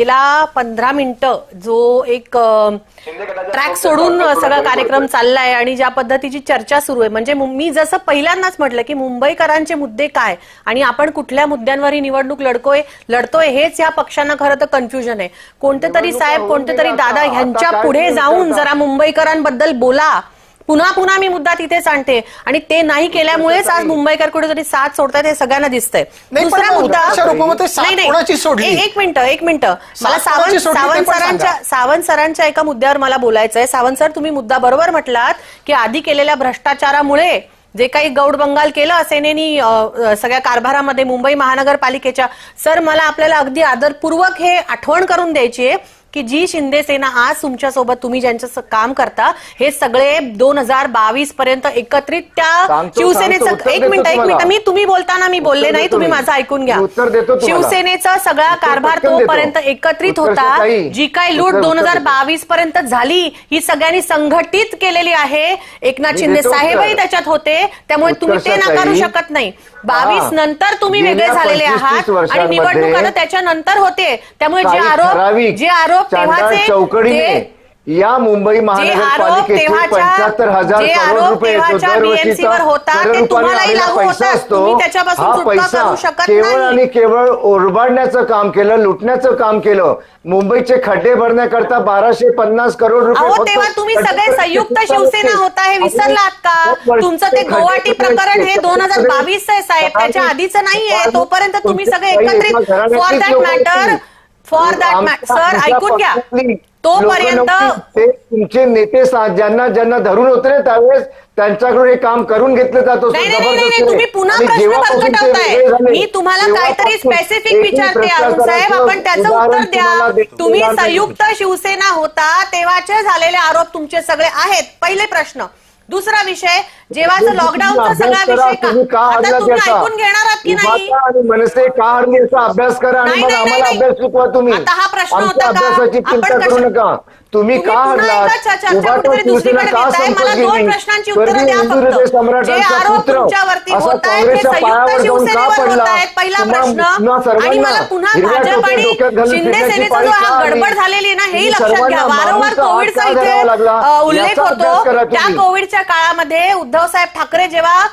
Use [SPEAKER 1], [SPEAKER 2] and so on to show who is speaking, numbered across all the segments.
[SPEAKER 1] गेला 15 मिनिटं जो एक ट्रॅक सोडून सगळा कार्यक्रम चाललाय आणि ज्या पद्धतीची चर्चा सुरू आहे, म्हणजे मी जसं पहिल्यांदाच म्हटलं की मुंबईकरांचे मुद्दे काय आणि आपण कुठल्या मुद्द्यांवर ही निवडणूक लढतोय हेच या पक्षांना खरं तर कन्फ्युजन आहे. कोणते तरी साहेब, कोणते तरी दादा ह्यांच्या पुढे जाऊन जरा मुंबईकरांबद्दल बोला. पुन्हा मी मुद्दा तिथेच आणते आणि ते नाही केल्यामुळेच आज मुंबईकर कुठेतरी साथ सोडतात हे सगळ्यांना दिसतंय. दुसरा मुद्दा एक मिनिट मला सावंत सरांच्या एका मुद्द्यावर मला बोलायचंय. सावंत सर, तुम्ही मुद्दा बरोबर म्हटलात की आधी केलेल्या भ्रष्टाचारामुळे जे काही गौडबंगाल केलं सेनेनी सगळ्या कारभारामध्ये मुंबई महानगरपालिकेच्या, सर मला आपल्याला अगदी आदरपूर्वक हे आठवण करून द्यायची आहे की जी शिंदे सेना आज तुमच्यासोबत तुम्ही ज्यांचं काम करता हे सगळे 2022 पर्यंत एकत्रित त्या शिवसेनेचं एक मिनिट मी तुम्ही बोलताना मी बोलले नाही, तुम्ही माझं ऐकून घ्या. शिवसेनेचा सगळा कारभार तोपर्यंत एकत्रित होता. जी काही लूट 2022 पर्यंत झाली ही सगळ्यांनी संघटित केलेली आहे. एकनाथ शिंदे साहेबही त्याच्यात होते, त्यामुळे तुम्ही ते नाकारू शकत नाही. 22 नंतर तुम्ही वेगळे झालेले आहात आणि निवडणुका त्याच्यानंतर होते. त्यामुळे जे आरोप
[SPEAKER 2] चौकडीने या मुंबई महानगरपालिकेचे 75,000 करोड रुपये
[SPEAKER 1] बीएमसीवर होता ते तुम्हालाही लागू होतात. तुम्ही त्याच्यापासून सुटका करू शकत नाही.
[SPEAKER 2] केवळ आणि केवळ ओरबाडण्याचं काम केलं, लुटण्याचं काम केलं. मुंबईचे खड्डे भरण्याकरता 1250 करोड रुपये.
[SPEAKER 1] तेव्हा तुम्ही सगळे संयुक्त शिवसेना होता हे विसरलात का? तुमचं ते गुवाहाटी प्रकरण हे 2022 आहे साहेब, त्याच्या आधीचं नाहीये. तोपर्यंत तुम्ही सगळे एकत्रित फॉर दॅट मॅटर सर ऐकून घ्या. तोपर्यंत
[SPEAKER 2] तुमचे नेते ज्यांना धरून होते ना त्यावेळेस त्यांच्याकडून हे काम करून घेतलं जात होतं.
[SPEAKER 1] तुम्ही पुन्हा प्रश्न भरकटवताय. मी तुम्हाला काहीतरी स्पेसिफिक विचारते अरुण साहेब, आपण त्याचं उत्तर द्या. तुम्ही संयुक्त शिवसेना होता तेव्हाचे झालेले आरोप तुमचे सगळे आहेत. पहिले प्रश्न. दुसरा विषय, जेव्हाचा लॉकडाऊनचा सगळा विषय आता तुम्ही ऐकून घेणार आहात की नाही?
[SPEAKER 2] मनसे का हरली याचा अभ्यास करा आणि मग आम्हाला अभ्यास शिकवा. तुम्ही
[SPEAKER 1] आता हा प्रश्न होता
[SPEAKER 2] अभ्यासाची चिंता करू नका. तुम्ही का हरलात?
[SPEAKER 1] मला 2 प्रश्नांची उत्तरं द्या फक्त. जे आरोप तुमच्यावरती होत आहेत हे संयुक्त शिवसेनेवर होत आहेत, पहिला प्रश्न. आणि मला पुन्हा भाजप आणि शिंदे सेनेचा जो हा गडबड झालेली ना हेही लक्षात घ्या. वारंवार कोविडचा इथे उल्लेख होतो. त्या कोविडच्या काळामध्ये उद्धव साहेब ठाकरे जेव्हा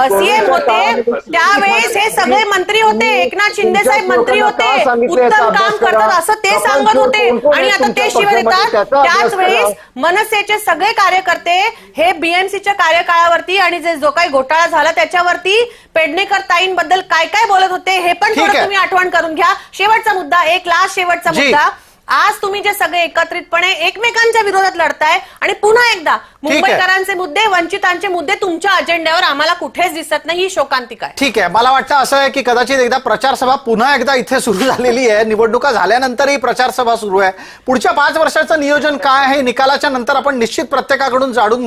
[SPEAKER 1] सीएम होते त्यावेळेस हे सगळे मंत्री होते. एकनाथ शिंदे साहेब मंत्री होते, उत्तम काम करतात असं ते सांगत होते आणि आता ते शिवाय देतात. त्याच वेळेस मनसेचे सगळे कार्यकर्ते हे बीएमसीच्या कार्यकाळावरती आणि जो काही घोटाळा झाला त्याच्यावरती पेडणेकर ताईंबद्दल काय काय बोलत होते हे पण तुम्ही आठवण करून घ्या. शेवटचा मुद्दा, एक लास्ट शेवटचा मुद्दा. आज तुम्ही जे सगळे एकत्रितपणे एकमेकांच्या विरोधात लढताय आणि पुन्हा एकदा मुंबईकरांचे मुद्दे, वंचितांचे मुद्दे तुमच्या अजेंड्यावर आम्हाला कुठेच दिसत नाही. ही शोकांतिका आहे.
[SPEAKER 3] ठीक आहे, मला वाटतं असं आहे की कदाचित एकदा प्रचार सभा पुन्हा एकदा इथे सुरू झालेली आहे. निवडणुका झाल्यानंतरही प्रचार सभा सुरू आहे. पुढच्या 5 वर्षाचं नियोजन काय आहे निकालाच्या नंतर आपण निश्चित प्रत्येकाकडून जाणून